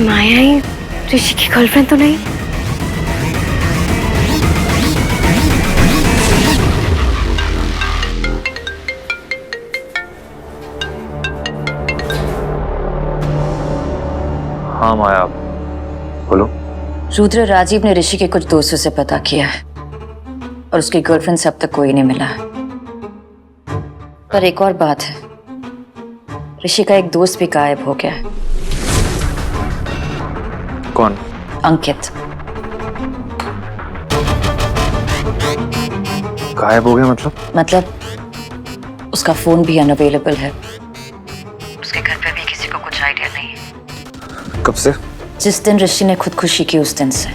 माया ही ऋषि की गर्लफ्रेंड तो नहीं? हाँ माया, बोलो। रुद्र, राजीव ने ऋषि के कुछ दोस्तों से पता किया है और उसकी गर्लफ्रेंड से अब तक कोई नहीं मिला। पर एक और बात है, ऋषि का एक दोस्त भी गायब हो गया है। कौन? अंकित। गायब हो गया मतलब? मतलब उसका फोन भी अनअवेलेबल है। उसके घर पे भी किसी को कुछ आइडिया नहीं है। कब से? जिस दिन ऋषि ने खुदकुशी की उस दिन से।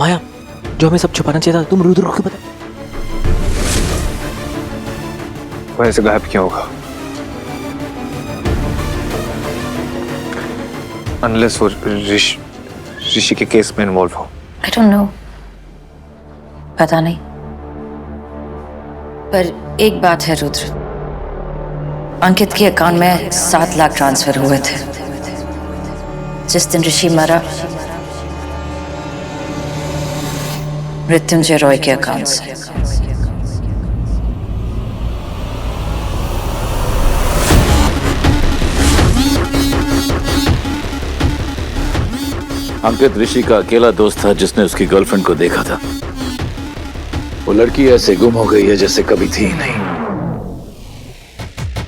माया, जो हमें सब छुपाना चाहिए था तुम रुद्र को क्यों बता? वो ऐसे गायब क्यों होगा? अनलेस वो ऋषि के केस में इन्वॉल्व हो। I don't know, पता नहीं। पर एक बात है रुद्र, अंकित के अकाउंट में 7 लाख ट्रांसफर हुए थे जिस दिन ऋषि मरा मृत्युंजय रॉय के अकाउंट से। अंकित ऋषि का अकेला दोस्त था जिसने उसकी गर्लफ्रेंड को देखा था। वो लड़की ऐसे गुम हो गई है जैसे कभी थी ही नहीं।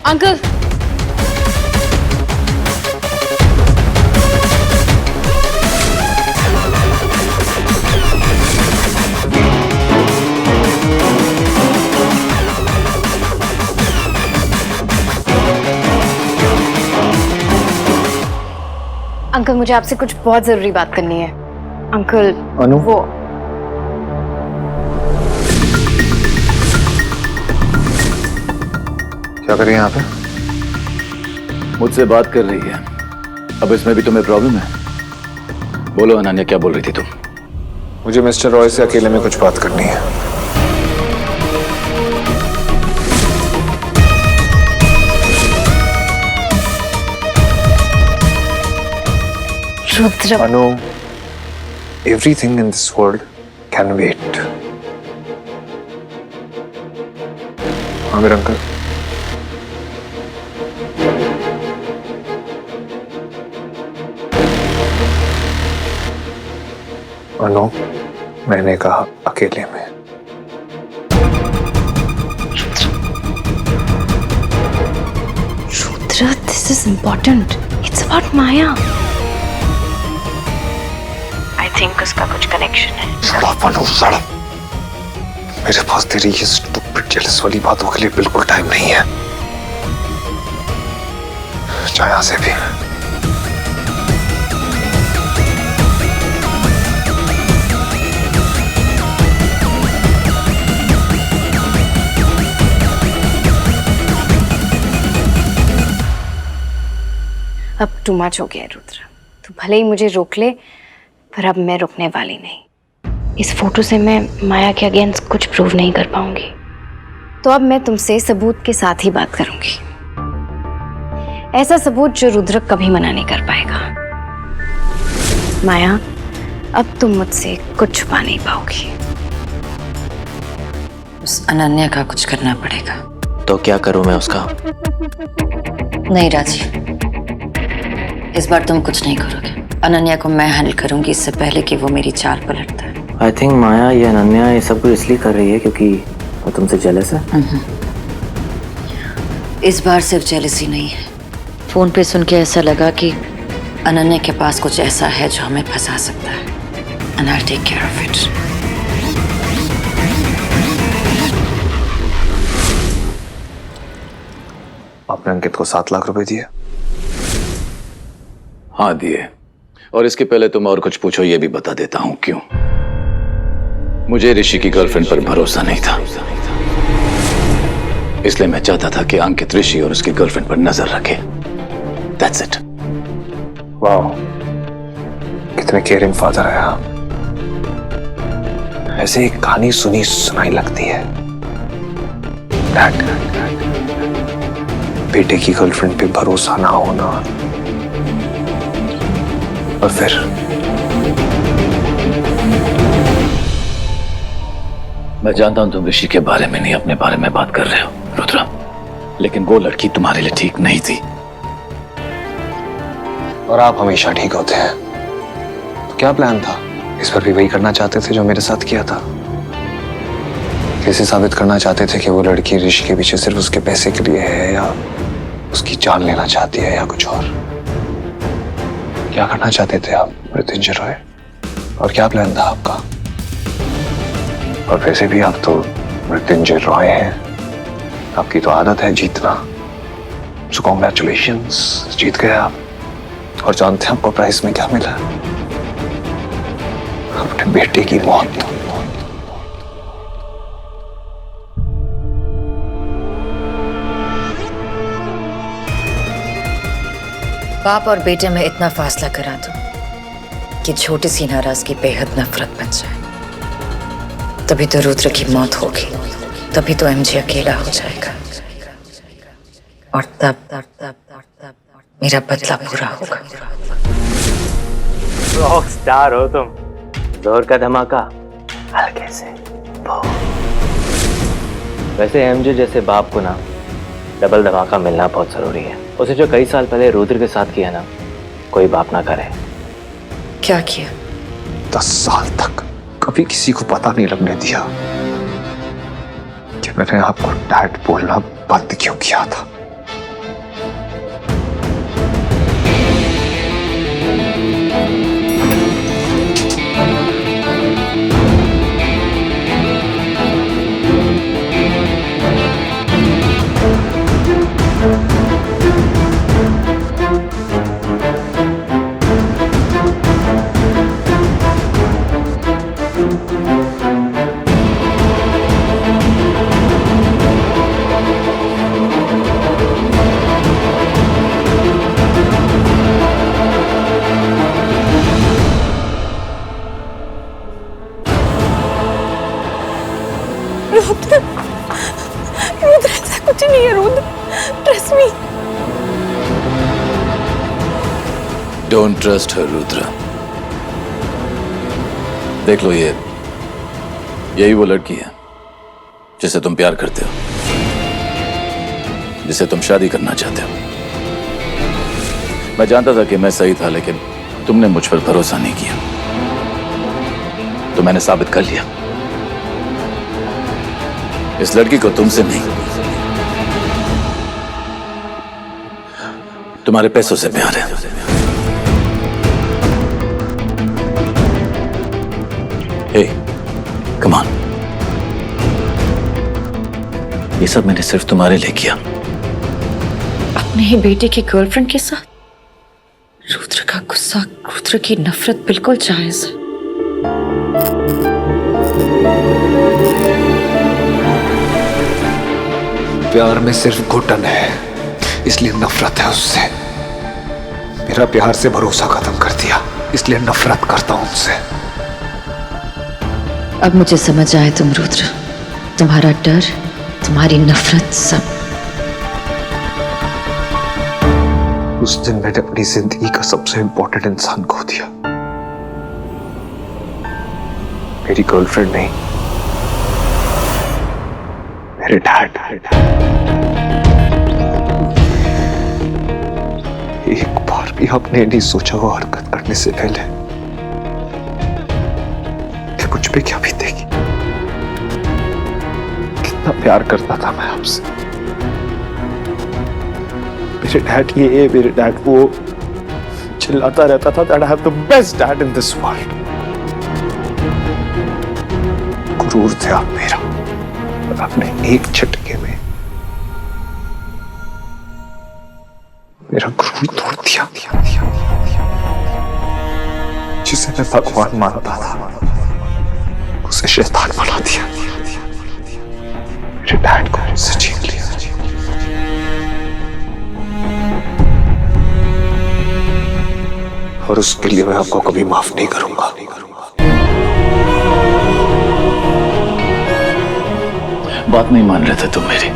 अंकल, अंकल मुझे आपसे कुछ बहुत जरूरी बात करनी है। अंकल अनु? वो क्या कर रही है यहाँ पे? मुझसे बात कर रही है। अब इसमें भी तुम्हें प्रॉब्लम है? बोलो अनन्या, क्या बोल रही थी तुम? मुझे मिस्टर रॉय से अकेले में कुछ बात करनी है। रुद्र, अनु, everything in this world can wait. हाँ मेरे अंकल। अनु, मैंने कहा अकेले में। Rudra, this is important. It's about Maya. I think उसका कुछ कनेक्शन है। Shut up, अनु, shut up. मेरे पास तेरी ये stupid jealous वाली बातों के लिए बिल्कुल टाइम नहीं है। जा यहाँ से भी। अब टू मच हो गया है रुद्र। तू भले ही मुझे रोक ले, पर अब मैं रुकने वाली नहीं। इस फोटो से मैं माया के अगेंस्ट कुछ प्रूव नहीं कर पाऊंगी, तो अब मैं तुमसे सबूत के साथ ही बात करूंगी। ऐसा सबूत जो रुद्र कभी मना नहीं कर पाएगा। माया, अब तुम मुझसे कुछ छुपा नहीं पाओगी। उस अनन्या का कुछ करना पड़ेगा। तो क्या करूं मैं उसका? नहीं राजी, इस बार तुम कुछ नहीं करोगे। अनन्या को मैं हैंडल करूंगी इससे पहले कि वो मेरी चाल पलटता है। आई थिंक माया ये अनन्या ये सब कुछ इसलिए कर रही है क्योंकि वो तुमसे जेलस है। इस बार सिर्फ जेलसी नहीं है, फोन पे सुन के ऐसा लगा कि अनन्या के पास कुछ ऐसा है जो हमें फंसा सकता है। And I'll take care of it. आपने अंकित को 7 लाख रुपए दिए? हाँ दिए। और इसके पहले तुम और कुछ पूछो ये भी बता देता हूं क्यों। मुझे ऋषि की गर्लफ्रेंड पर भरोसा नहीं था। इसलिए मैं चाहता था कि अंकित ऋषि और उसकी गर्लफ्रेंड पर नजर रखे। That's it. वाह, कितने केयरिंग फादर है आप। ऐसे एक कहानी सुनी सुनाई लगती है। डैड, बेटे की गर्लफ्रेंड पे भरोसा ना होना, और फिर मैं जानता हूं तुम ऋषि के बारे में नहीं, अपने बारे में बात कर रहे हो रुद्रा, लेकिन वो लड़की तुम्हारे लिए ठीक नहीं थी। और आप हमेशा ठीक होते हैं। तो क्या प्लान था? इस पर भी वही करना चाहते थे जो मेरे साथ किया था? कैसे साबित करना चाहते थे कि वो लड़की ऋषि के पीछे सिर्फ उसके पैसे के लिए है, या उसकी जान लेना चाहती है, या कुछ और? क्या करना चाहते थे आप मृत्युंजय रॉय? और क्या प्लान था आपका? और वैसे भी आप तो मृत्युंजय रॉय हैं, आपकी तो आदत है जीतना। सो कॉन्ग्रेचुलेशंस, जीत गए आप। और जानते हैं आपको प्राइस में क्या मिला? अपने बेटे की मौत। बाप और बेटे में इतना फासला करा दो कि छोटी सी नाराजगी बेहद नफरत बन जाए। तभी तो रुद्र की मौत होगी, तभी तो एमजे अकेला हो जाएगा, और तब मेरा बदला पूरा होगा। रॉक स्टार हो तुम, जोर का धमाका हल्के से। वैसे एमजे जैसे बाप को ना डबल धमाका मिलना बहुत जरूरी है। उसे जो कई साल पहले रुद्र के साथ किया ना, कोई बाप ना करे। क्या किया? 10 साल तक कभी किसी को पता नहीं लगने दिया कि मैंने आपको डैड बोलना बंद क्यों किया था। रुद्र ऐसा कुछ नहीं है। Rudra, trust me. Don't trust her Rudra. देख लो, यही वो लड़की है जिसे तुम प्यार करते हो, जिसे तुम शादी करना चाहते हो। मैं जानता था कि मैं सही था, लेकिन तुमने मुझ पर भरोसा नहीं किया, तो मैंने साबित कर लिया। इस लड़की को तुमसे नहीं, तुम्हारे पैसों से प्यार है। हे, कम ऑन। ये सब मैंने सिर्फ तुम्हारे लिए किया। अपने ही बेटे की गर्लफ्रेंड के साथ? रुद्र का गुस्सा, रुद्र की नफरत बिल्कुल जायज है। प्यार में सिर्फ घुटन है, इसलिए नफरत है उससे। मेरा प्यार से भरोसा खत्म कर दिया, इसलिए नफरत करता हूं उससे। अब मुझे समझ आए तुम रुद्र, तुम्हारा डर, तुम्हारी नफरत, सब। उस दिन मैंने अपनी जिंदगी का सबसे इंपॉर्टेंट इंसान खो दिया। मेरी गर्लफ्रेंड नहीं, मेरे डैड। एक बार भी आपने नहीं सोचा वो हरकत करने से पहले कि मुझ पे क्या बीतेगी। कितना प्यार करता था मैं आपसे। मेरे डैड ये, मेरे डैड वो, चिल्लाता रहता था that I have the best dad in this world। गुरूर थे आप मेरा, और आपने एक झटके में मेरा गुरूर तोड़ दिया। जिसे मैं भगवान मानता था, उसे शैतान बना दिया। मेरे डैड को मुझसे छीन लिया। और उसके लिए मैं आपको कभी माफ नहीं करूंगा। बात नहीं मान रहे थे तुम मेरी,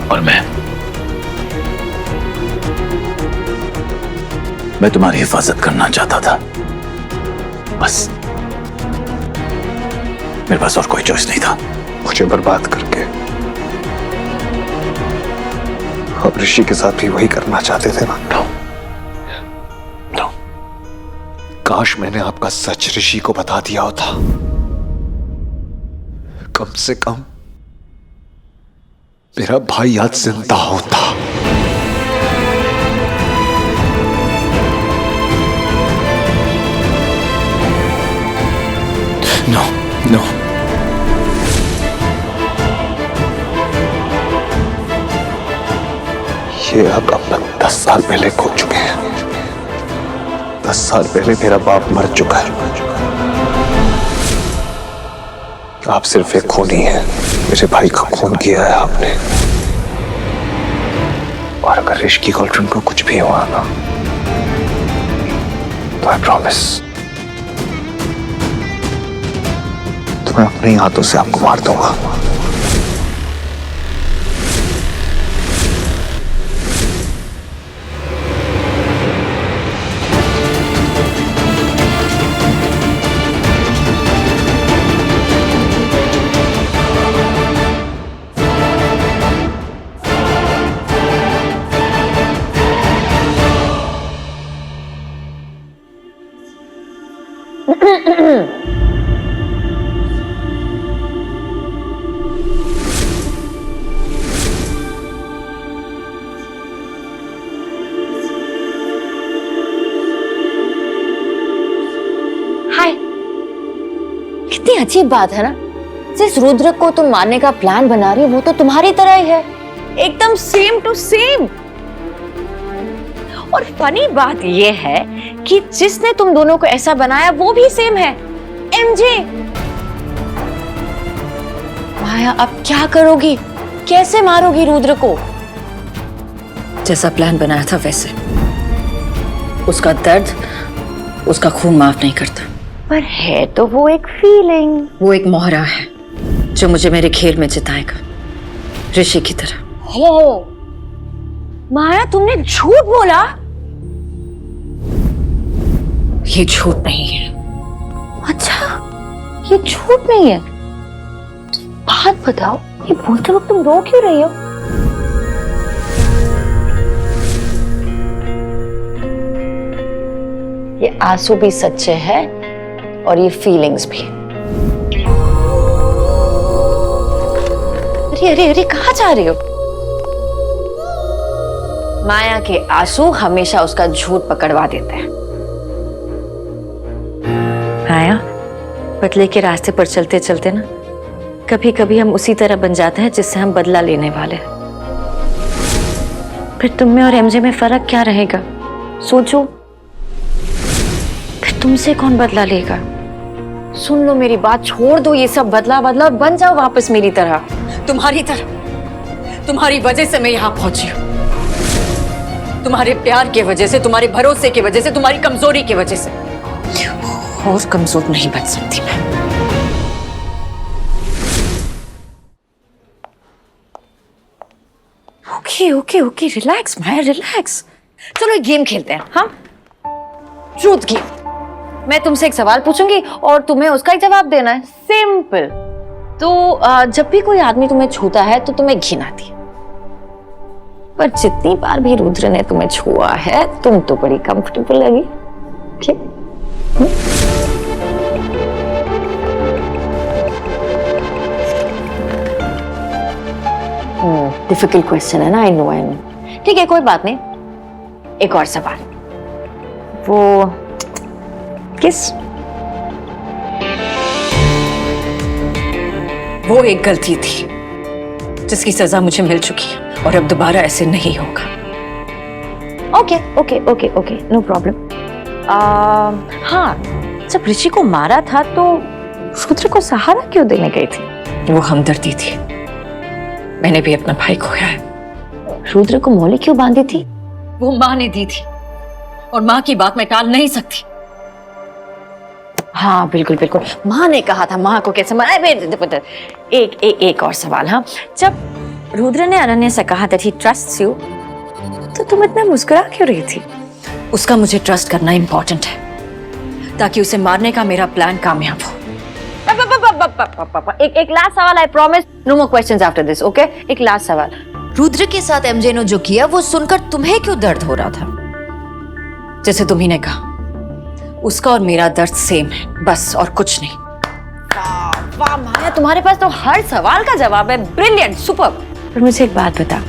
और मैं तुम्हारी हिफाजत करना चाहता था, बस। मेरे पास और कोई चॉइस नहीं था। मुझे बर्बाद करके आप ऋषि के साथ भी वही करना चाहते थे ना? नो। काश मैंने आपका सच ऋषि को बता दिया होता। कम से कम मेरा भाई आज जिंदा होता। नो नो, ये अब अपन 10 साल पहले खो चुके हैं। 10 साल पहले मेरा बाप मर चुका है। आप सिर्फ एक खूनी हैं। मेरे भाई का खून किया है आपने। और अगर ऋषि की गर्लफ्रेंड को कुछ भी हुआ ना, तो आई प्रॉमिस तो मैं अपने हाथों से आपको मार दूंगा। हाय, कितनी अजीब बात है ना। जिस रुद्र को तुम मारने का प्लान बना रही हो वो तो तुम्हारी तरह ही है, एकदम सेम टू सेम। और फनी बात ये है कि जिसने तुम दोनों को ऐसा बनाया वो भी सेम है, एमजे। माया, अब क्या करोगी? कैसे मारोगी रुद्र को? जैसा प्लान बनाया था वैसे। उसका दर्द, उसका खून माफ नहीं करता। पर है तो वो एक फीलिंग। वो एक मोहरा है जो मुझे मेरे खेल में जिताएगा, ऋषि की तरह। हो माया, तुमने झूठ बोला। ये झूठ नहीं है। अच्छा, ये झूठ नहीं है। बात बताओ, ये बोलते वक्त तुम रो क्यों रही हो? ये आंसू भी सच्चे हैं और ये फीलिंग्स भी। अरे अरे अरे, कहाँ जा रही हो? माया के आंसू हमेशा उसका झूठ पकड़वा देते हैं। माया, बदले के रास्ते पर चलते चलते ना कभी कभी हम उसी तरह बन जाते हैं जिससे हम बदला लेने वाले हैं। फिर तुम में और एमजे में फर्क क्या रहेगा? सोचो, फिर तुमसे कौन बदला लेगा? सुन लो मेरी बात, छोड़ दो ये सब बदला बदला और बन जाओ वापस मेरी तरह, तुम्हारी तरह। तुम्हारी वजह से मैं यहाँ पहुंची हूँ, तुम्हारे प्यार की वजह से, तुम्हारे भरोसे की वजह से, तुम्हारी कमजोरी की वजह से। और कमजोर नहीं बन सकती मैं। ओके ओके ओके, रिलैक्स माया, रिलैक्स। चलो एक गेम खेलते हैं। हाँ, ट्रूथ गेम। मैं तुमसे एक सवाल पूछूंगी और तुम्हें उसका एक जवाब देना है। सिंपल। तो जब भी कोई आदमी तुम्हें छूता है तो तुम्हें घिन आती है, पर जितनी बार भी रुद्र ने तुम्हें छुआ है तुम तो बड़ी कंफर्टेबल लगी। ठीक? डिफिकल्ट क्वेश्चन है ना, आई नो आई नो। ठीक है, कोई बात नहीं। एक और सवाल। वो किस? वो एक गलती थी जिसकी सजा मुझे मिल चुकी है और अब दोबारा ऐसे नहीं होगा। Okay okay okay okay, no problem. हाँ, जब ऋषि को मारा था तो रुद्र को सहारा क्यों देने गई थी? वो हमदर्दी थी। मैंने भी अपना भाई खोया है। रुद्र को मोली क्यों बांधी थी? वो माँ ने दी थी और माँ की बात मैं टाल नहीं सकती। हाँ बिल्कुल बिल्कुल, माँ ने कहा था, माँ को कैसे माना। एक और सवाल। हाँ, जब रुद्र ने अनन्या से कहा that he trusts you, तो तुम इतना मुस्कुरा क्यों रही थी? उसका मुझे ट्रस्ट करना इंपॉर्टेंट है ताकि उसे मारने का मेरा प्लान कामयाब हो। एक लास्ट सवाल, I promise no more questions after this, okay? एक लास्ट सवाल, रुद्र के साथ एमजे ने जो किया वो सुनकर तुम्हें क्यों दर्द हो रहा था? जैसे तुम्ही ने कहा, उसका और मेरा दर्द सेम है, बस और कुछ नहीं। वाह माया, तुम्हारे पास तो हर सवाल का जवाब है। Brilliant, super. पर मुझे एक बात बता,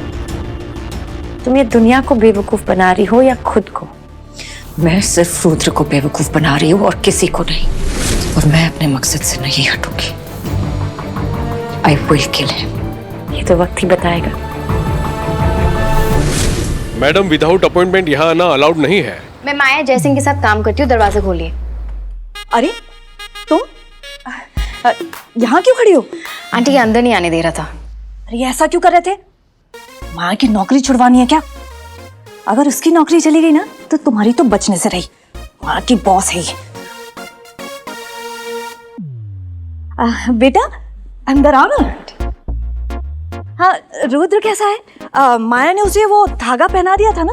तुम ये दुनिया को बेवकूफ बना रही हो या खुद को? मैं सिर्फ रुद्र को बेवकूफ बना रही हूँ और किसी को नहीं, और मैं अपने मकसद से नहीं हटूंगी। I will kill him. ये तो वक्त ही बताएगा। मैडम, विदाउट अपॉइंटमेंट यहाँ आना अलाउड नहीं है। मैं माया जयसिंह के साथ काम करती हूँ, दरवाजा खोलिए। अरे तुम यहाँ क्यों खड़ी हो? आंटी, ये अंदर नहीं आने दे रहा था। अरे ऐसा क्यों कर रहे थे? माँ की नौकरी छुड़वानी है क्या? अगर उसकी नौकरी चली गई ना तो तुम्हारी तो बचने से रही। माँ की बॉस है ये। बेटा अंदर आओ ना। हाँ, रुद्र कैसा है? माया ने उसे वो धागा पहना दिया था ना?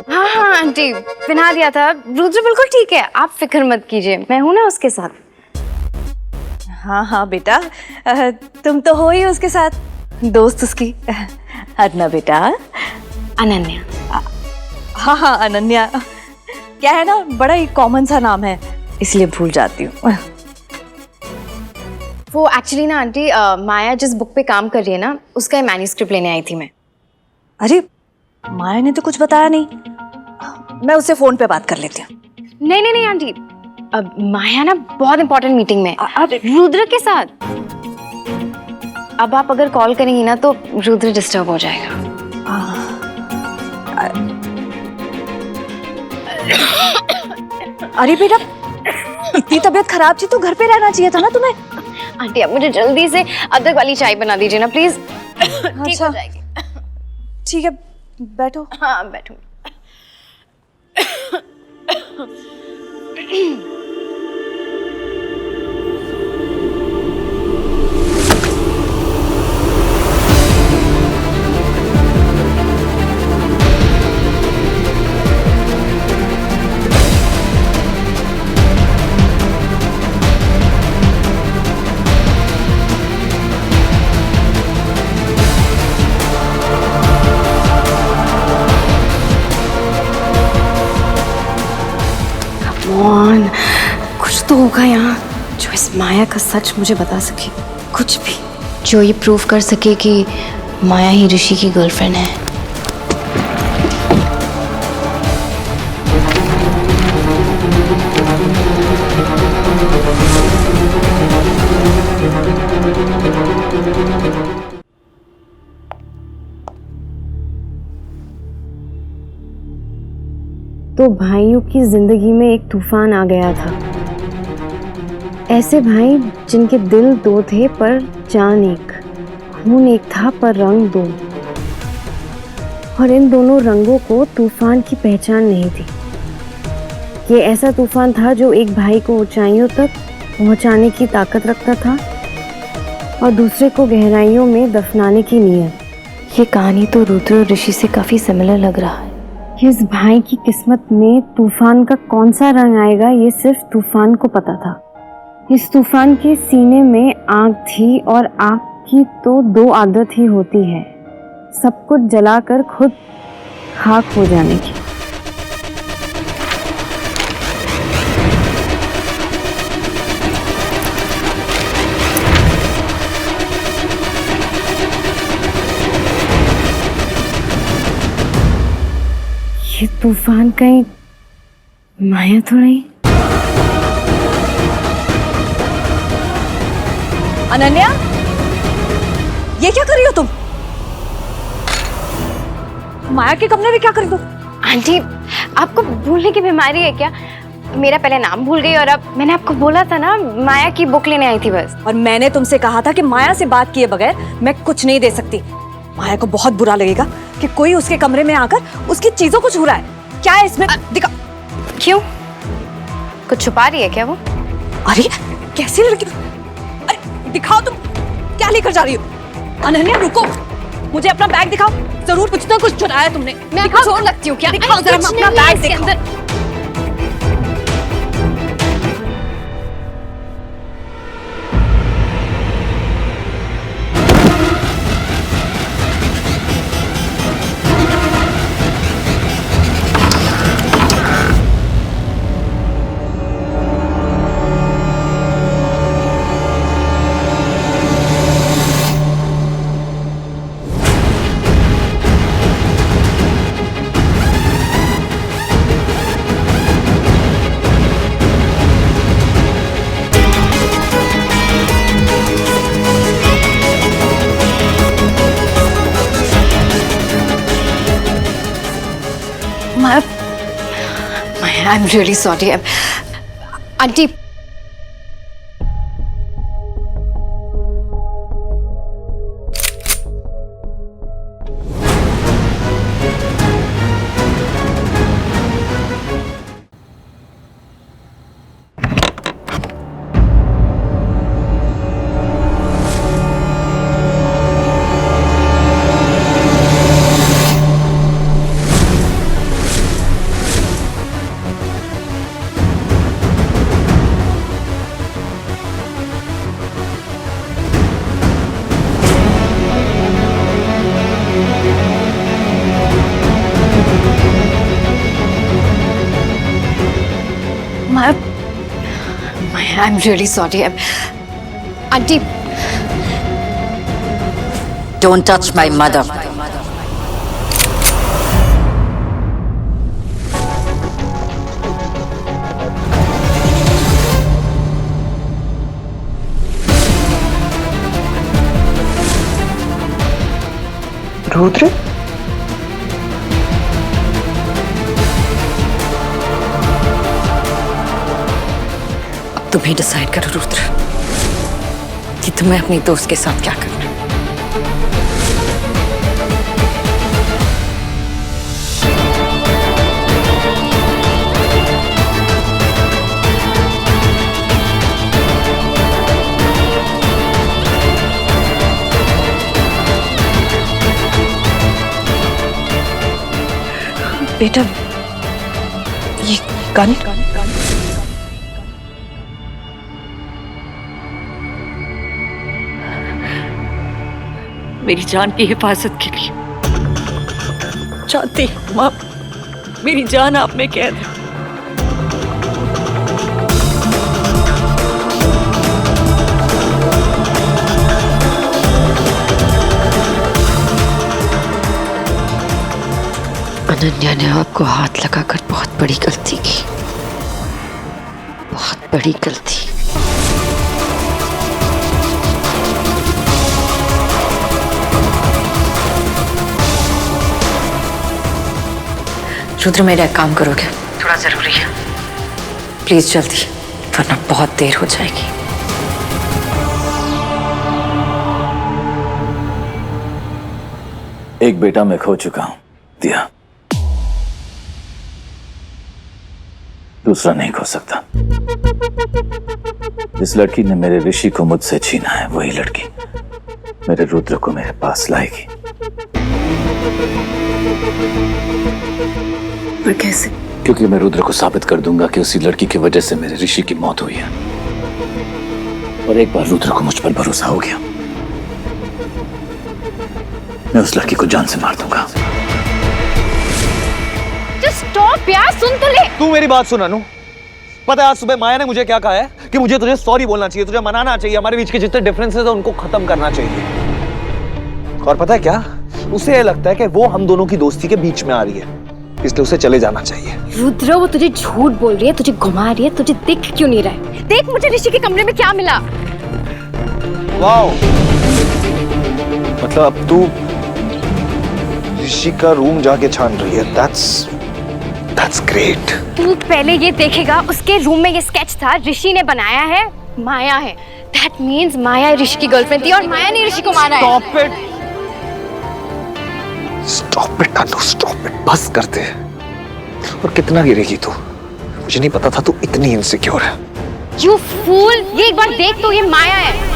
हाँ हाँ आंटी, पहना दिया था। रुद्र बिल्कुल ठीक है, आप फिक्र मत कीजिए, मैं हूं ना उसके साथ। हाँ हाँ बेटा, तुम तो हो ही उसके साथ दोस्त उसकी। अदना बेटा। अनन्या। हाँ हाँ अनन्या, क्या है ना, बड़ा ही कॉमन सा नाम है, इसलिए भूल जाती हूँ। वो एक्चुअली ना आंटी, माया जिस बुक पे काम कर रही है ना, उसका मैन्युस्क्रिप्ट लेने आई थी मैं। अरे माया ने तो कुछ बताया नहीं, मैं उससे फोन पे बात कर लेती हूँ। नहीं नहीं नहीं आंटी, अब माया ना बहुत इंपॉर्टेंट मीटिंग में रुद्र के साथ। अब आप अगर कॉल करेंगी ना तो रुद्र डिस्टर्ब हो जाएगा। अरे बेटा, इतनी तबीयत खराब थी तो घर पे रहना चाहिए था ना तुम्हें। आंटी, आप मुझे जल्दी से अदरक वाली चाय बना दीजिए ना प्लीज। ठीक हो जाएगी। ठीक है, बैठो। हाँ बैठो। कुछ तो होगा यहाँ जो इस माया का सच मुझे बता सके, कुछ भी जो ये प्रूव कर सके कि माया ही ऋषि की गर्लफ्रेंड है। तो भाइयों की जिंदगी में एक तूफान आ गया था। ऐसे भाई जिनके दिल दो थे पर जान एक, खून एक था पर रंग दो, और इन दोनों रंगों को तूफान की पहचान नहीं थी। ये ऐसा तूफान था जो एक भाई को ऊंचाइयों तक पहुंचाने की ताकत रखता था और दूसरे को गहराइयों में दफनाने की नीयत। ये कहानी तो रुद्र और ऋषि से काफी सिमिलर लग रहा है। इस भाई की किस्मत में तूफान का कौन सा रंग आएगा ये सिर्फ तूफान को पता था। इस तूफान के सीने में आग थी और आग की तो दो आदत ही होती है, सब कुछ जलाकर खुद खाक हो जाने की। ये तूफान कहीं माया तो नहीं? अनन्या, ये क्या कर रही हो तुम? माया के कमरे में क्या कर रही हो? आंटी, आपको भूलने की बीमारी है क्या? मेरा पहले नाम भूल गई और अब मैंने आपको बोला था ना, माया की बुक लेने आई थी बस। और मैंने तुमसे कहा था कि माया से बात किए बगैर मैं कुछ नहीं दे सकती। माया को बहुत बुरा लगेगा कि कोई उसके कमरे में आकर उसकी चीजों को छू रहा है। क्या है इसमें? दिखा। क्यों? कुछ छुपा रही है क्या वो? अरे कैसी लड़की! अरे दिखाओ तुम, क्या लेकर जा रही हो? अनन्या रुको, मुझे अपना बैग दिखाओ। जरूर कुछ ना कुछ चुराया तुमने। मैं आपको चोर लगती हूँ क्या? दिखाओ जरा अपना बैग दिखाओ। I'm really sorry. Auntie, I'm really sorry. Auntie, Don't touch my mother. Rudra, तुम ही डिसाइड करो रुद्र कि तुम्हें अपनी दोस्त के साथ क्या करना है। बेटा ये गन मेरी जान की हिफाजत के लिए चाहती माँ, मेरी जान आप में कैद है। अनन्या ने आपको हाथ लगाकर बहुत बड़ी गलती की, बहुत बड़ी गलती। रुद्र मेरा एक काम करोगे? थोड़ा जरूरी है, प्लीज जल्दी, वरना बहुत देर हो जाएगी। एक बेटा मैं खो चुका हूं, दिया। दूसरा नहीं खो सकता। जिस लड़की ने मेरे ऋषि को मुझसे छीना है, वही लड़की मेरे रुद्र को मेरे पास लाएगी। पर कैसे? क्योंकि मैं रुद्र को साबित कर दूंगा कि उसी लड़की की वजह से मेरे ऋषि की मौत हुई है। और एक बार रुद्र को मुझ पर भरोसा हो गया, मैं उस लड़की को जान से मार दूंगा। स्टॉप यार, सुन तो ले। तू मेरी बात सुन अनु। पता है आज सुबह माया ने मुझे क्या कहा है कि मुझे तुझे सॉरी बोलना चाहिए, तुझे मनाना चाहिए, हमारे बीच के जितने डिफरेंसेस हैं उनको खत्म करना चाहिए। और पता है क्या, उसे ये लगता है कि वो हम दोनों की दोस्ती के बीच में आ रही है, इसलिए उसे चले जाना चाहिए। रुद्र, वो तुझे झूठ बोल रही है, तुझे घुमा रही है, तुझे दिख क्यों नहीं रहा है? देख मुझे ऋषि के कमरे में क्या मिला। वाओ, मतलब अब तू ऋषि का रूम जाके छान रही है। That's great. तू पहले ये देखेगा, उसके रूम में ये स्केच था, ऋषि ने बनाया है, माया है। That means माया ऋषि की गर्लफ्रेंड थी और माया ने ऋषि को मारा है। Stop it. Stop it Anu, stop it, बस कर दे। और कितना गिरेगी तू? मुझे नहीं पता था तू इतनी इनसिक्योर है। यू फूल, ये एक बार देख तो, ये माया है।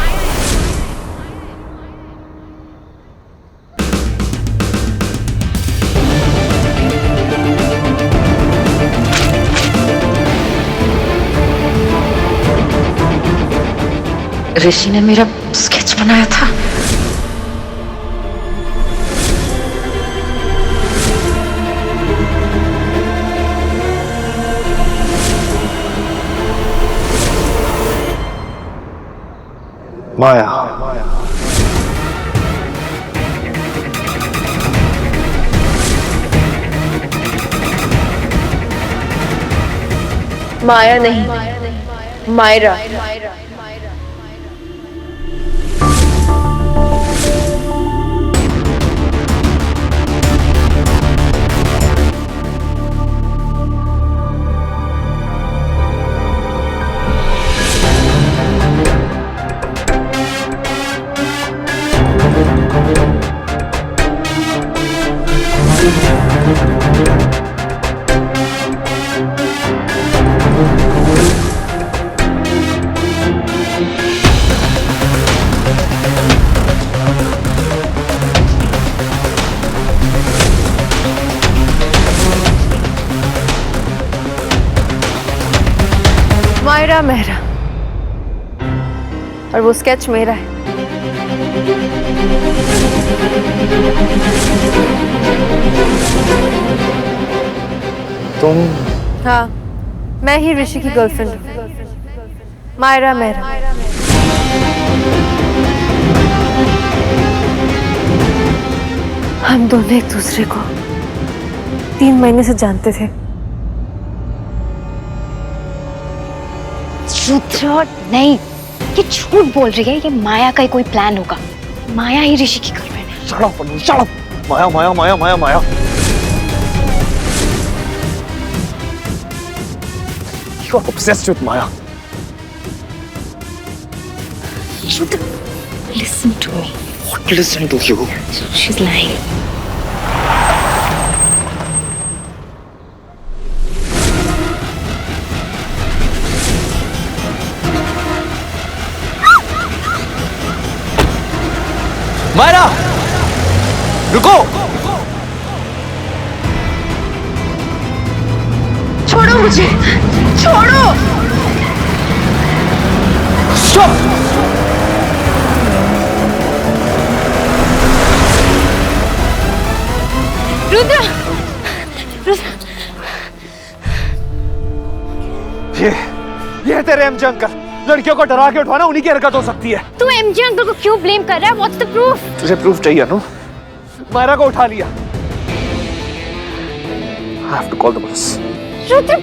ऋषि ने मेरा स्केच बनाया था। माया, माया नहीं, मायरा। मायरा मेहरा, और वो स्केच मेरा है। तुम? हाँ, मैं ही ऋषि की गर्लफ्रेंड हूँ, मायरा मेहरा। हम दोनों एक दूसरे को 3 महीने से जानते थे। रुद्र नहीं, ये झूठ बोल रही है। ये माया का ही कोई प्लान होगा। माया ही ऋषि की गर्लफ्रेंड है। Shut up, Anu, shut up. Maya Maya Maya Maya Maya. You are obsessed with Maya. Ruद्र, listen to me. What listen to you? She's lying. Myra, रुको। छोड़ो मुझे, छोड़ो। Stop. रुद्र, रुद्र, ये तेरे एमजे अंकल। लड़कियों को डरा के उठवाना उन्हीं की हरकत हो सकती है। तू एमजे अंकल को क्यों ब्लेम कर रहा है? What's the proof? तुझे प्रूफ चाहिए अनु? मायरा को उठा लिया। I have to call the police. Rudra,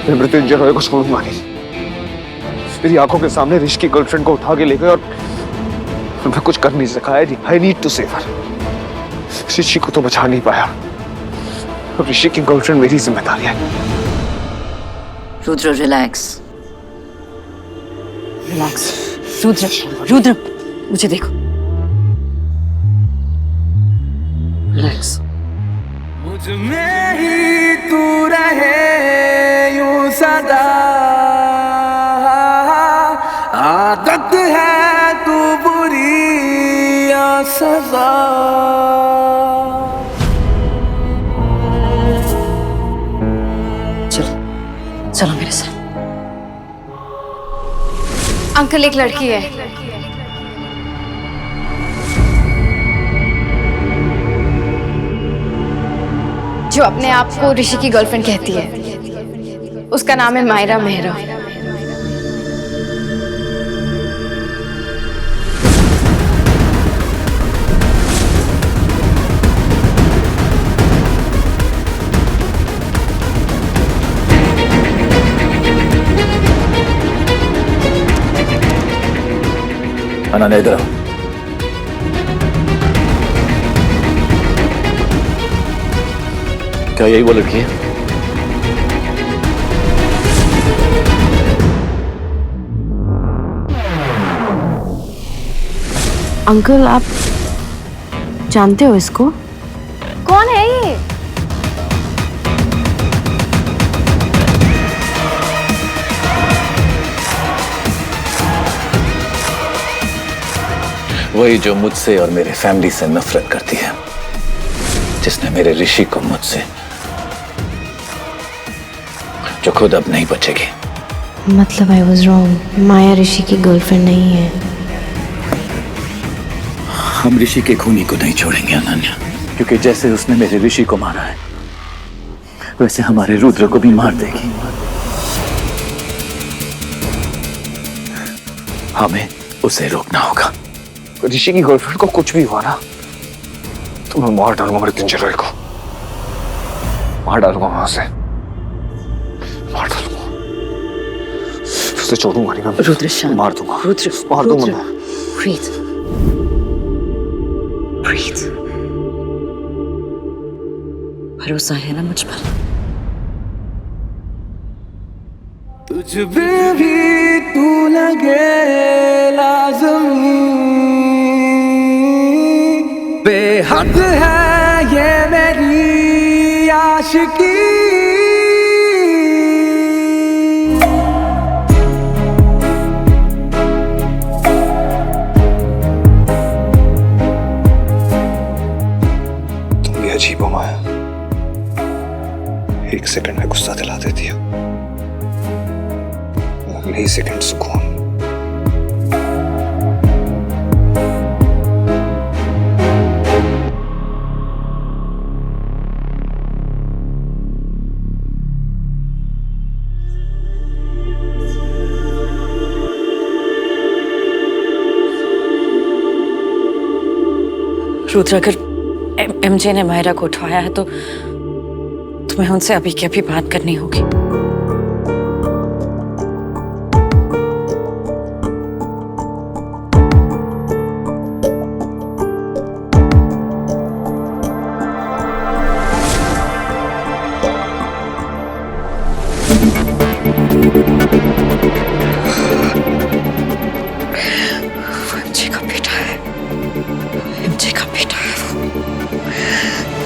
मैं मृत्युंजय रॉय को छोड़ूंगा नहीं। मेरी आंखों के सामने ऋषि की गर्लफ्रेंड को उठा के ले गए और मैं कुछ कर नहीं सका। I need to save her. ऋषि को तो बचा नहीं पाया। अब ऋषि की गर्लफ्रेंड मेरी जिम्मेदारी है। Rudra relax, relax. रुद्र, रुद्र, मुझे देखो। रिलैक्स। मुझ में ही तू रहे यूं सदा, आदत है तू बुरी या सजा। चलो मेरे साथ। अंकल एक लड़की है। जो अपने आप को ऋषि की गर्लफ्रेंड कहती है। उसका नाम है मायरा मेहरा। अनन्या इधर आओ। क्या यही वो लड़की है? अंकल आप जानते हो इसको? कौन है ये? वही जो मुझसे और मेरे फैमिली से नफरत करती है, जिसने मेरे ऋषि को मुझसे, जो खुद अब नहीं बचेगी। मतलब आई वॉज रॉन्ग, माया ऋषि की गर्लफ्रेंड नहीं है। हम ऋषि के खूनी को नहीं छोड़ेंगे अनन्या, क्योंकि जैसे उसने मेरे ऋषि को मारा है वैसे हमारे रुद्र को भी मार देगी। हमें उसे रोकना होगा। ऋषि की गर्लफ्रेंड को कुछ भी हुआ ना तो मैं मार डालूंगा मृत्युंजय रॉय को, मार डालूंगा वहां से, मार डालूंगा उसे, छोड़ूंगा नहीं मैं। रुद्र शांत, मार दूंगा, रुद्र मार दूंगा मैं। Breathe breathe. भरोसा है ना मुझ पर? तुझ पे भी तू लगे लाज़मी, बेहद है ये मेरी आशिकी। तुम भी अजीब हो माया, एक सेकंड में गुस्सा दिला देती हो, अगले ही सेकंड सुकून। रुद्र, अगर एमजे ने मायरा को उठवाया है तो तुम्हें उनसे अभी की अभी बात करनी होगी। वो एमजे का बेटा है, एमजे का बेटा है वो,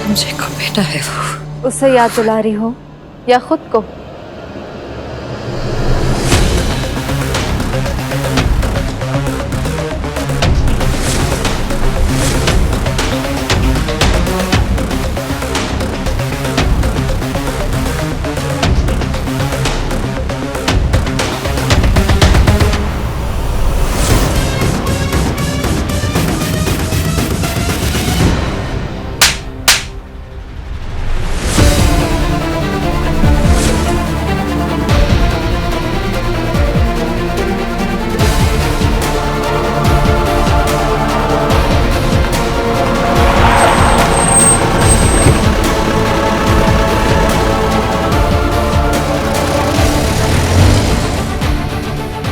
एमजे का बेटा है वो। उसे याद दिला रही हो या खुद को?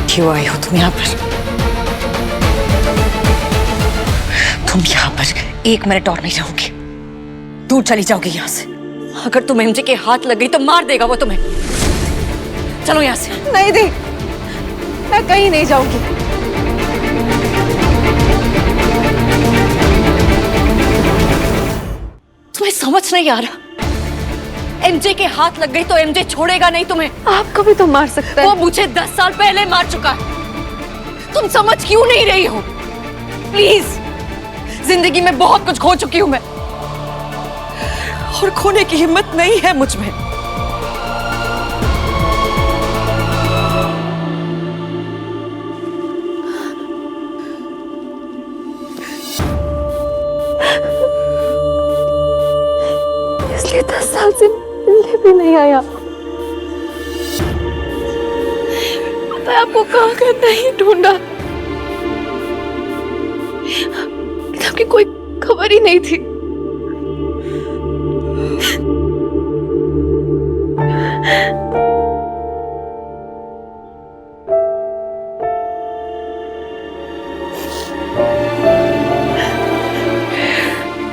क्यों आई हो तुम यहाँ पर? तुम यहाँ पर एक मिनट और नहीं रहोगी, दूर चली जाओगी यहाँ से। अगर तुम एमजे के हाथ लग गई तो मार देगा वो तुम्हें। चलो यहाँ से। नहीं दी, मैं कहीं नहीं जाऊंगी। तुम्हें समझ नहीं आ रहा? एमजे के हाथ लग गई तो एमजे छोड़ेगा नहीं तुम्हें। आपको भी तो मार सकता है। वो मुझे 10 साल पहले मार चुका है। तुम समझ क्यों नहीं रही हो? प्लीज, जिंदगी में बहुत कुछ खो चुकी हूं मैं, और खोने की हिम्मत नहीं है मुझ में। इसलिए 10 साल से मिलने भी नहीं आया। पता है आपको कहाँ कहाँ नहीं ढूंढा, आपकी कोई खबर ही नहीं थी।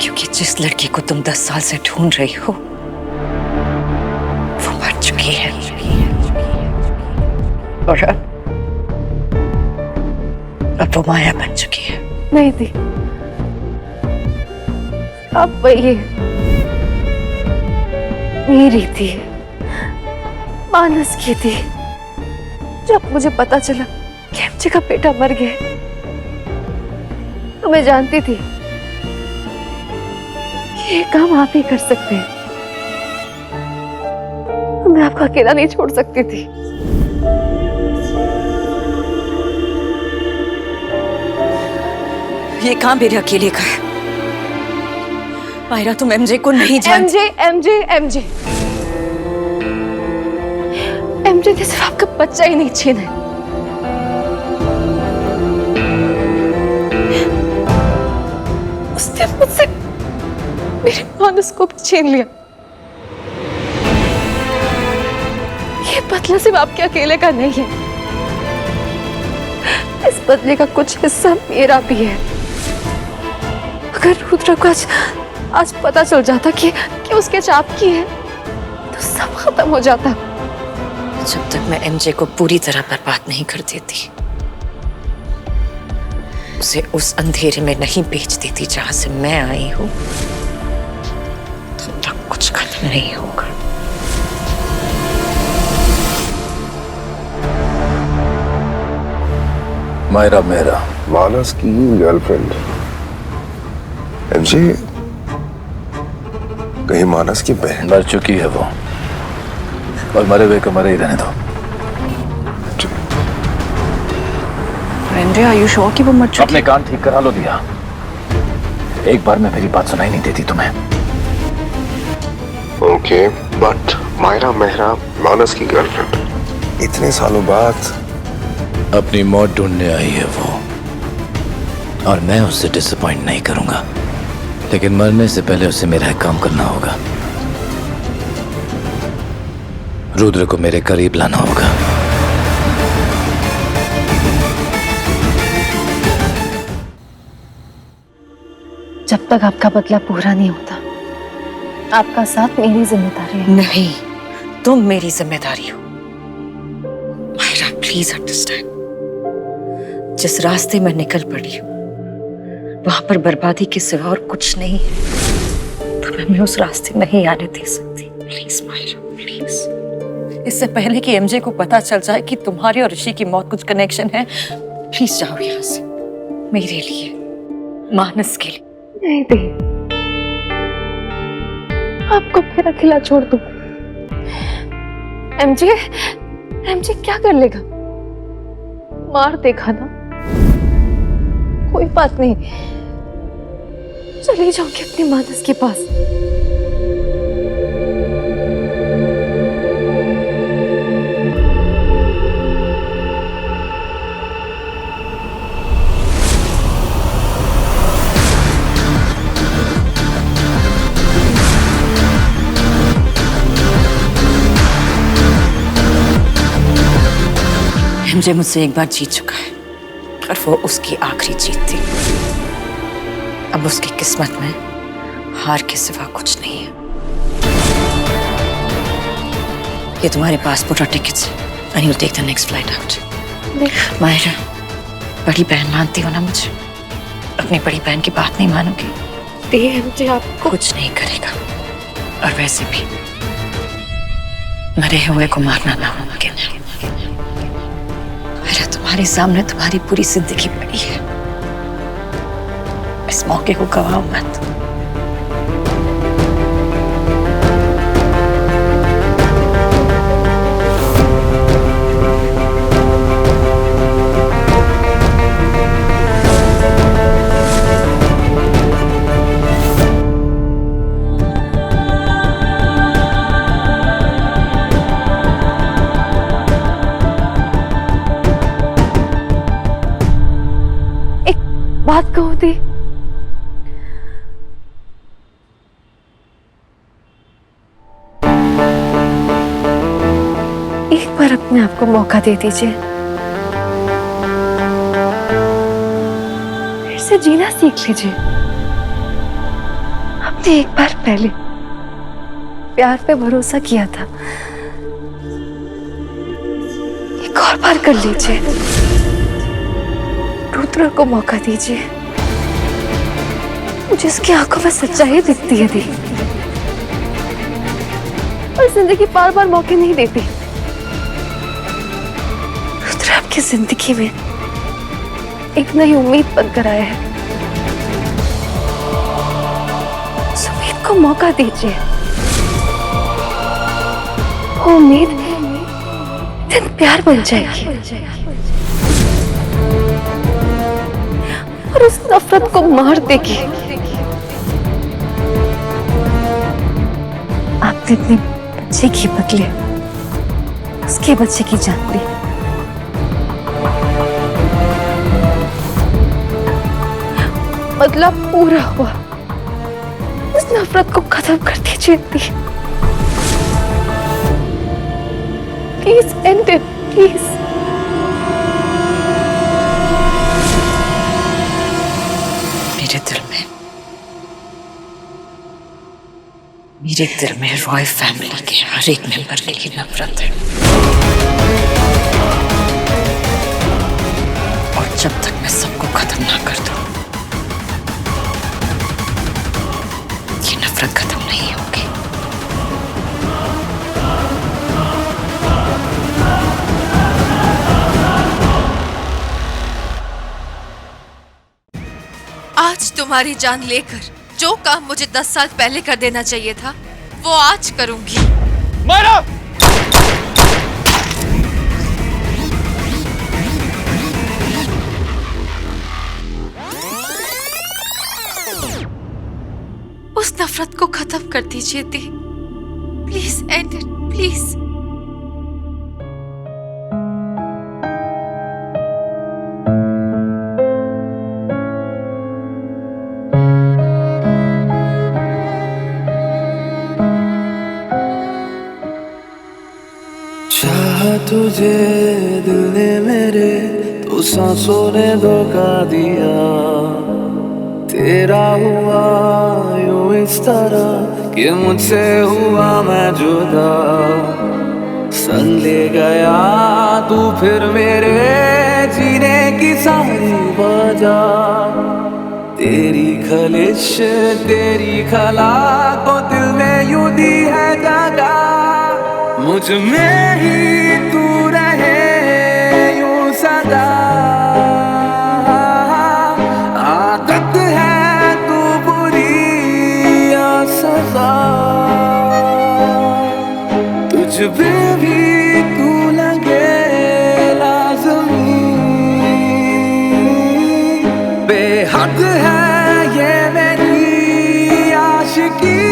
क्योंकि जिस लड़की को तुम 10 साल से ढूंढ रही हो वो मर चुकी है, और अब वो माया बन चुकी है। नहीं थी। अब वही है, मेरी थी, मानस की थी। जब मुझे पता चला कि एमजे का बेटा मर गया है, तो मैं जानती थी कि ये काम आप ही कर सकते हैं। मैं आपको अकेला नहीं छोड़ सकती थी। ये काम मेरे अकेले का है। मायरा, तुम एमजे को नहीं जानती। एमजे ने सिर्फ आपका बच्चा ही नहीं छीना है, उसने मुझसे मेरे मानस को भी छीन लिया। ये बदला सिर्फ आपके अकेले का नहीं है, इस बदले का कुछ हिस्सा मेरा भी है। अगर रुद्र को आज पता चल जाता कि उसके चाप की है, तो सब खत्म हो जाता। जब तक मैं एमजे को पूरी तरह बर्बाद नहीं कर देती, उसे उस अंधेरे में नहीं बेच देती जहां से मैं आई हूं, तब तक कुछ खत्म नहीं होगा। मायरा मेहरा, मानस की गर्लफ्रेंड एमजे, कहीं मानस की बहन? मर चुकी है वो, और मरे हुए को मरे ही रहने दो। एमजे, आर यू श्योर कि वो मर चुकी? अपने कान ठीक करा लो दिया, एक बार में मेरी बात सुनाई नहीं देती तुम्हें। ओके, बट मायरा मेहरा मानस की गर्लफ्रेंड, इतने सालों बाद अपनी मौत ढूंढने आई है वो, और मैं उससे डिसअपॉइंट नहीं करूंगा, लेकिन मरने से पहले उसे मेरा एक काम करना होगा। रुद्र को मेरे करीब लाना होगा। जब तक आपका बदला पूरा नहीं होता, आपका साथ मेरी जिम्मेदारी है। नहीं, तुम मेरी जिम्मेदारी हो। Myra, please understand. जिस रास्ते में निकल पड़ी हूं, वहां पर बर्बादी के सिवा और कुछ नहीं है, तो मैं उस रास्ते नहीं आने दे सकती। Please Myra, please. इससे पहले कि एमजे को पता चल जाए कि तुम्हारी और ऋषि की मौत कुछ कनेक्शन है, प्लीज जाओ यहाँ से, मेरे लिए, मानस के लिए। नहीं दी, आपको फिर अकेला छोड़ दूं। एमजे क्या कर लेगा? मार देगा ना? कोई बात नहीं, चली जाऊंगी अपनी मानस के पास। एमजे मुझसे एक बार जीत चुका है, और वो उसकी आखिरी जीत थी। अब उसकी किस्मत में हार के सिवा कुछ नहीं है। ये तुम्हारे पासपोर्ट और tickets, and you take the next flight out. Myra, बड़ी बहन मानती हो ना मुझे? अपनी बड़ी बहन की बात नहीं मानोगी? एमजे आपको कुछ नहीं करेगा, और वैसे भी मरे हुए को मारना नामुमकिन है। मेरा तुम्हारे सामने तुम्हारी पूरी जिंदगी पड़ी है, इस मौके को गवाओ मत। बात कहूं थी, एक बार अपने आप को मौका दे दीजिए, फिर से जीना सीख लीजिए। आपने एक बार पहले प्यार पे भरोसा किया था, एक और बार कर लीजिए। रुद्र को मौका दीजिए। मुझे इसकी आंखों में सच्चाई दिखती है दी, और जिंदगी बार बार मौके नहीं देती। रुद्र आपकी जिंदगी में एक नई उम्मीद बनकर आया है। उस उम्मीद को मौका दीजिए। वो उम्मीद दिन प्यार बन जाएगी और उस नफरत को मार देगी। आपने अपने बच्चे के बदले उसके बच्चे की जान ली। मतलब पूरा हुआ। उस नफरत को खत्म कर दीजिए प्लीज, एंड इट प्लीज। मेरे दिल में रॉय फैमिली के हर एक मेंबर के लिए नफरत है, और जब तक मैं सबको खत्म ना कर दूं, ये नफरत खत्म नहीं होगी। आज तुम्हारी जान लेकर जो काम मुझे 10 साल पहले कर देना चाहिए था, वो आज करूंगी। मायरा! उस नफरत को खत्म कर दीजिए दी, प्लीज एंड इट प्लीज। तुझे दिल ने मेरे तो सांसों ने धोखा दिया, तेरा हुआ यूं इस तरह कि मुझसे हुआ मैं जुदा। संग ले गया तू फिर मेरे जीने की सारी वजह, तेरी खलिश तेरी खला को दिल में यूं दी है जगह। मुझ में ही तू रहे यूं सदा, आदत है तू बुरी या सजा, तुझ पे भी तू लगे लाज़मी। बेहद है ये मेरी आशिकी,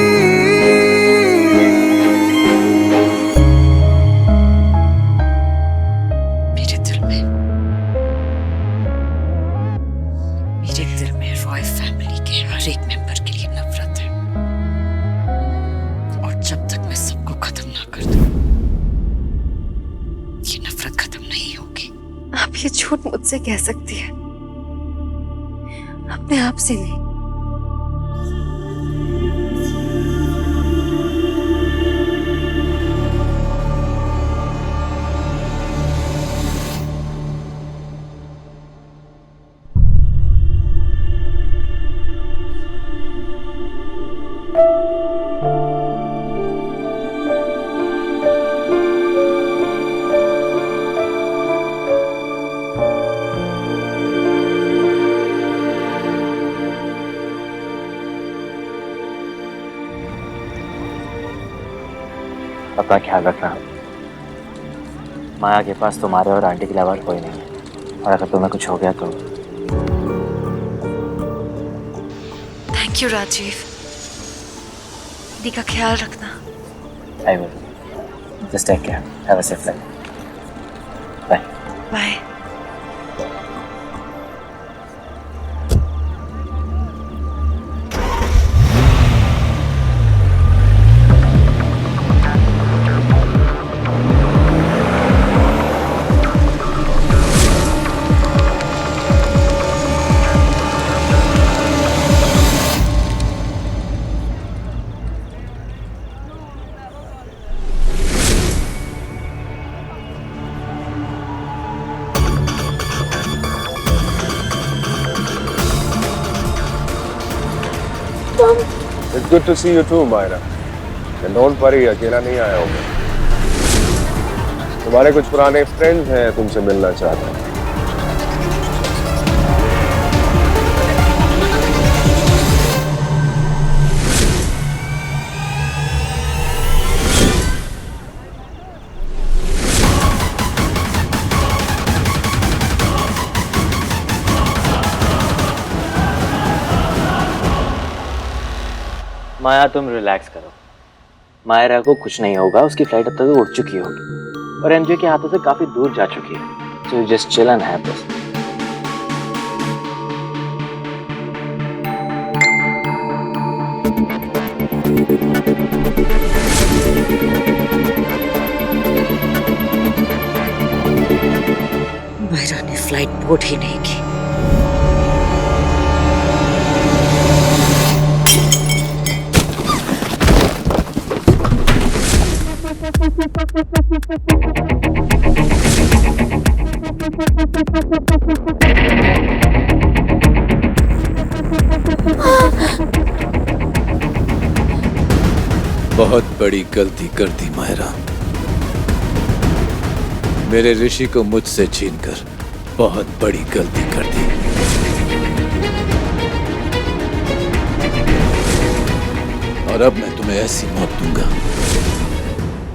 ये झूठ मुझसे कह सकती है, अपने आप से नहीं। अपना ख्याल रखना। माया के पास तुम्हारे और आंटी के अलावा कोई नहीं है, और अगर तुम्हें कुछ हो गया तो। थैंक यू राजीव, दी का ख्याल रखना। I will. Just take care, have a safe life. Bye bye. It's good to see you too, Myra. And don't worry, अकेला नहीं आया हूँ मैं। तुम्हारे कुछ पुराने फ्रेंड्स हैं तुमसे मिलना चाहते हैं। माया तुम रिलैक्स करो, मायरा को कुछ नहीं होगा, उसकी फ्लाइट अब तक उड़ चुकी होगी और एमजे के हाथों से काफी दूर जा चुकी है। So just chill and have this. Myra ने फ्लाइट बोर्ड ही नहीं की। बहुत बड़ी गलती कर दी मायरा, मेरे ऋषि को मुझसे छीनकर बहुत बड़ी गलती कर दी। और अब मैं तुम्हें ऐसी मौत दूंगा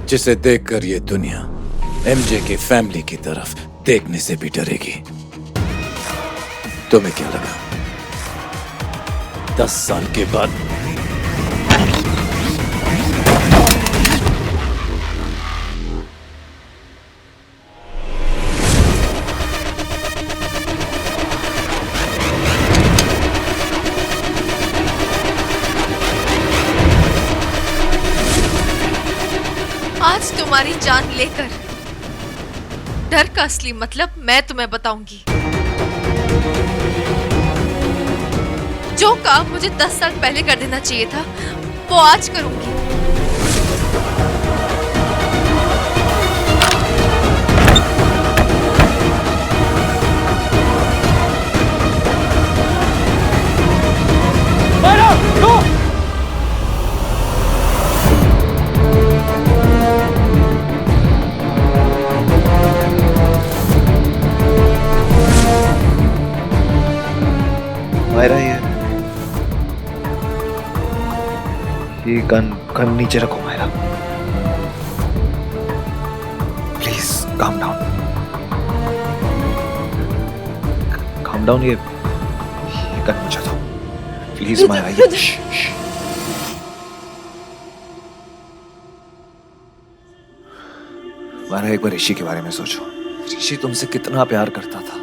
जिसे देखकर ये दुनिया एमजे के फैमिली की तरफ देखने से भी डरेगी। तुम्हें क्या लगा 10 साल के बाद आज तुम्हारी जान लेकर डर का असली मतलब मैं तुम्हें बताऊंगी। जो काम मुझे 10 साल पहले कर देना चाहिए था वो आज करूंगी। मायरा ये गन नीचे रखो मायरा, प्लीज काम डाउन, ये गन मुझे दो प्लीज मायरा। ये मायरा एक बार ऋषि के बारे में सोचो। ऋषि तुमसे कितना प्यार करता था,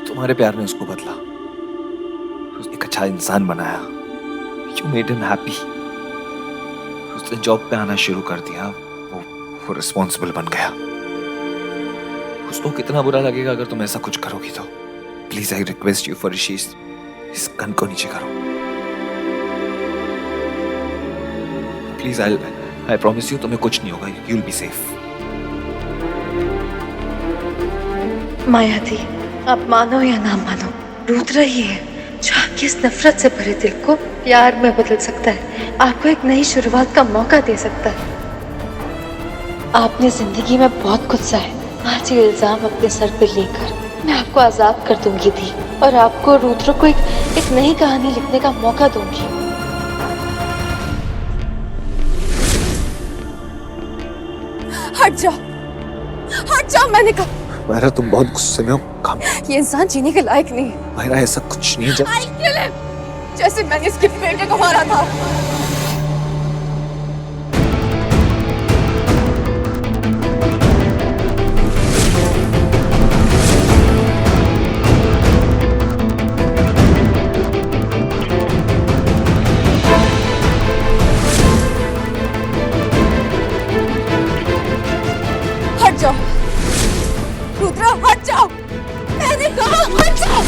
तुम्हारे प्यार ने उसको बदला, एक अच्छा इंसान बनाया। You made him happy. उसने जॉब पे आना शुरू कर दिया, वो रिस्पॉन्सिबल बन गया। उसको कितना बुरा लगेगा अगर तुम ऐसा कुछ करोगी तो। Please I request you for Rishi, इस गन को नीचे करो प्लीज। आई प्रॉमिस यू तुम्हें कुछ नहीं होगा, यू विल बी सेफ। माया दी, आप मानो या ना मानो, रुद्र ही है जो आपकी इस नफरत से भरे दिल को प्यार में बदल सकता है, आपको एक नई शुरुआत का मौका दे सकता है। आपने जिंदगी में बहुत कुछ सहा है, आज ये इल्जाम अपने सर पे लेकर मैं आपको आजाद कर दूंगी दी, और आपको रुद्र को एक नई कहानी लिखने का मौका दूंगी। हट जाओ मैंने कहा। मायरा तुम बहुत गुस्से में हो, काम। ये इंसान जीने के लायक नहीं है। मायरा ऐसा कुछ नहीं है। I kill him, जैसे मैंने इसके बेटे को मारा था। हट जाओ रुद्र, हट जाओ, मैंने कहा हट जाओ।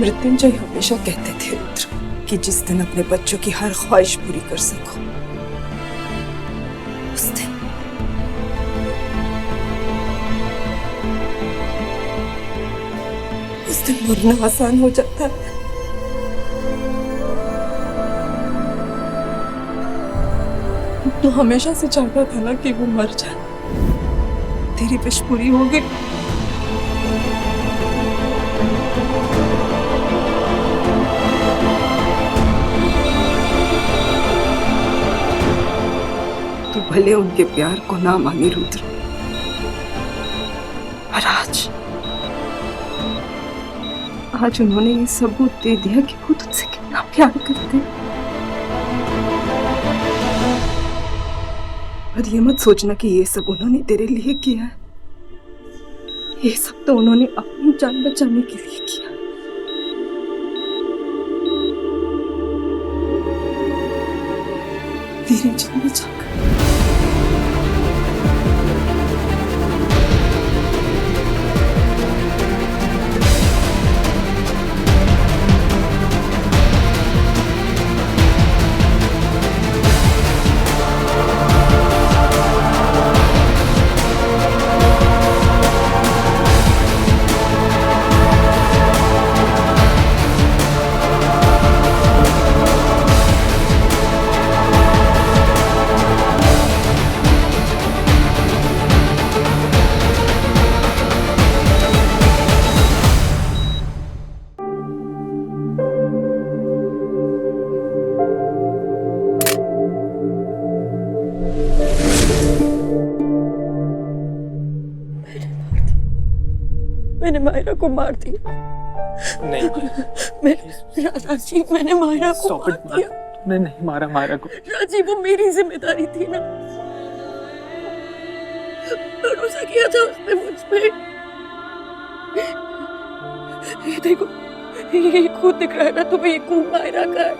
मृत्युंजय हमेशा कहते थे रुद्र कि जिस दिन अपने बच्चों की हर ख्वाहिश पूरी कर सको उस दिन मरना आसान हो जाता है। तो हमेशा से चाहता था ना कि वो मर जाए। तेरी विश पूरी हो गई। तू भले उनके प्यार को ना माने रुद्र, पर आज उन्होंने ये सबूत दे दिया कि वो तुझसे कितना प्यार करते हैं। पर ये मत सोचना कि ये सब उन्होंने तेरे लिए किया है। ये सब तो उन्होंने अपनी जान बचाने के लिए किया। तेरी जान बचाकर। मैंने मायरा को मार दिया। नहीं राजीव, मैंने मायरा को मार दिया। तुमने नहीं मारा मायरा को। राजीव, वो मेरी जिम्मेदारी थी ना। भरोसा किया था उसने मुझ पे। ये देखो, ये खून दिख रहा है ना तुम्हें? ये खून मायरा का है।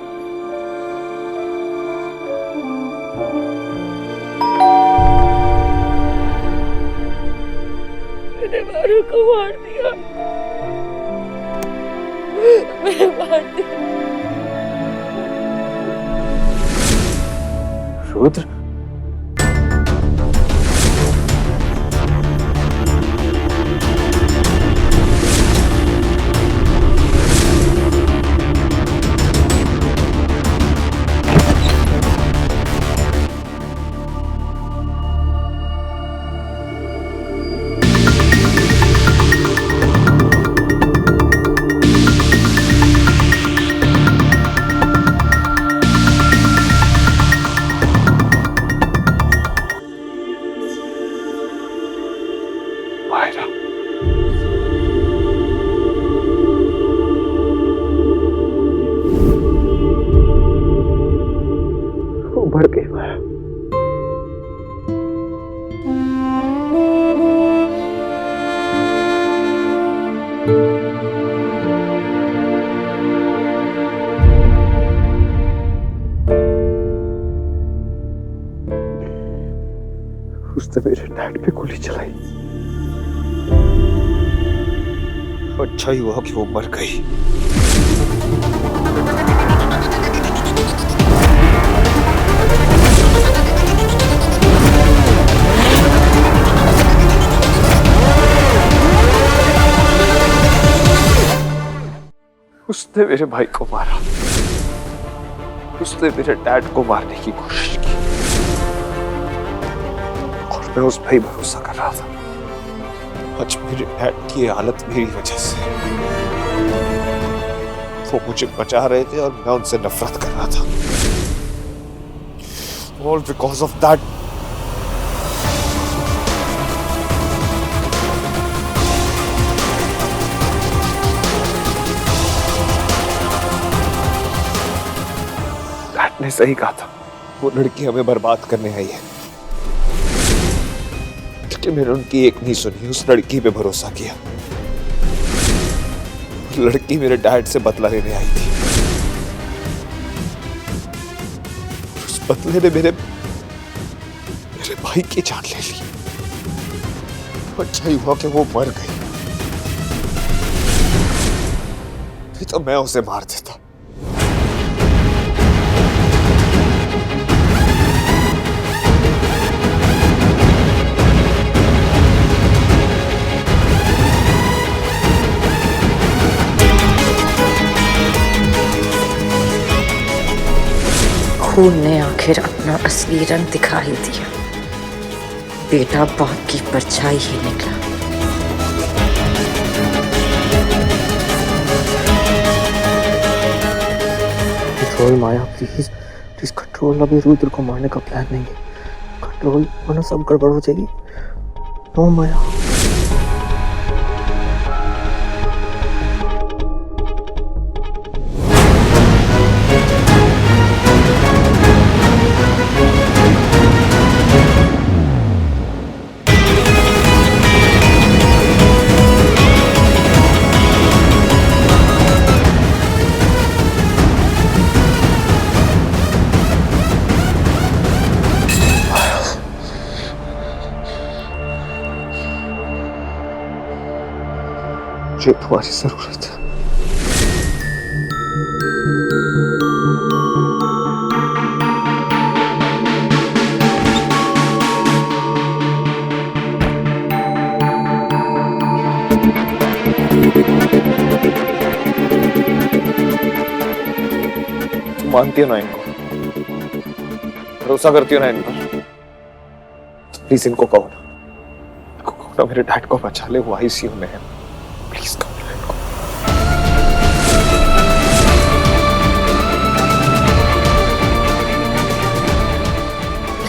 मैंने मायरा को मार दिया। मैंने मार दिया। रुद्र, मर गई माया। उसने मेरे डैड पे गोली चलाई। अच्छा ही हुआ कि वो मर गई। उसने मेरे भाई को मारा। उसने मेरे डैड को मारने की कोशिश की और मैं उस पर ही भरोसा कर रहा था। आज मेरे डैड की हालत मेरी वजह से। वो मुझे बचा रहे थे और मैं उनसे नफरत कर रहा था। All because of that. Dad ने सही कहा था, वो लड़की हमें बर्बाद करने आई है। लेकिन मैंने उनकी एक नहीं सुनी, उस लड़की पे भरोसा किया। लड़की मेरे डैड से बदला लेने आई थी। उस बदले ने मेरे भाई की जान ले ली। अच्छा ही हुआ कि वो मर गई। तो मैं उसे मार देता। खून ने आखिर अपना असली रंग दिखा ही दिया। बेटा बाप की परछाई ही निकला। Control Maya, please please control. अभी रुद्र को मारने का प्लान नहीं है। कंट्रोल, वरना सब गड़बड़ हो जाएगी। नो माया। मुझे तुम्हारी जरूरत है। तुम मानती हो ना इनको, भरोसा करती हो ना इन पर, तो प्लीज इनको कहो ना मेरे डैड को बचा ले, वो आईसीयू में है। प्लीज कहो ना इनको।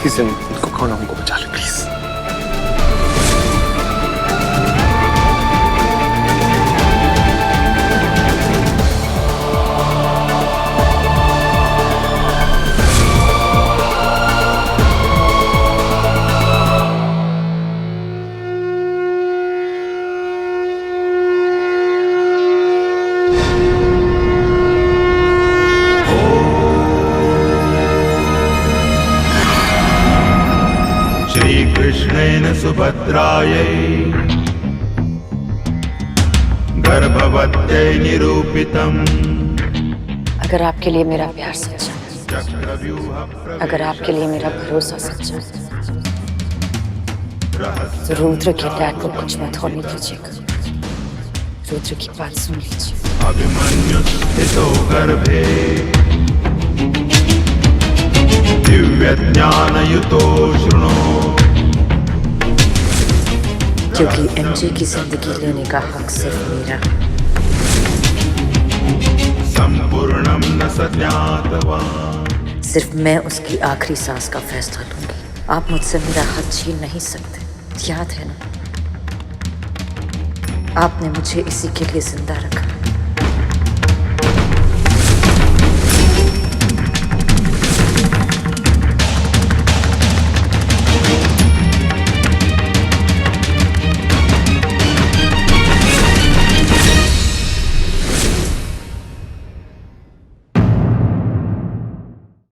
प्लीज इनको कहो ना उनको बचा ले, प्लीज। श्रीकृष्णेन सुभद्रायै गर्भवत्यै निरूपितम्। अगर आपके लिए मेरा प्यार सच्चा है, अगर आपके लिए मेरा भरोसा सच्चा है, तो रुद्र के डैड को कुछ मत होने दीजिएगा। रुद्र की बात सुन लीजिए। अभिमन्युस्थितो गर्भे दिव्यज्ञानयुतो शृणु। क्योंकि एमजे की जिंदगी लेने का हक सिर्फ मेरा। संपूर्णम न सज्ञातवान्। सिर्फ मैं उसकी आखिरी सांस का फैसला लूंगी। आप मुझसे मेरा हक छीन नहीं सकते, याद है ना? आपने मुझे इसी के लिए जिंदा रखा।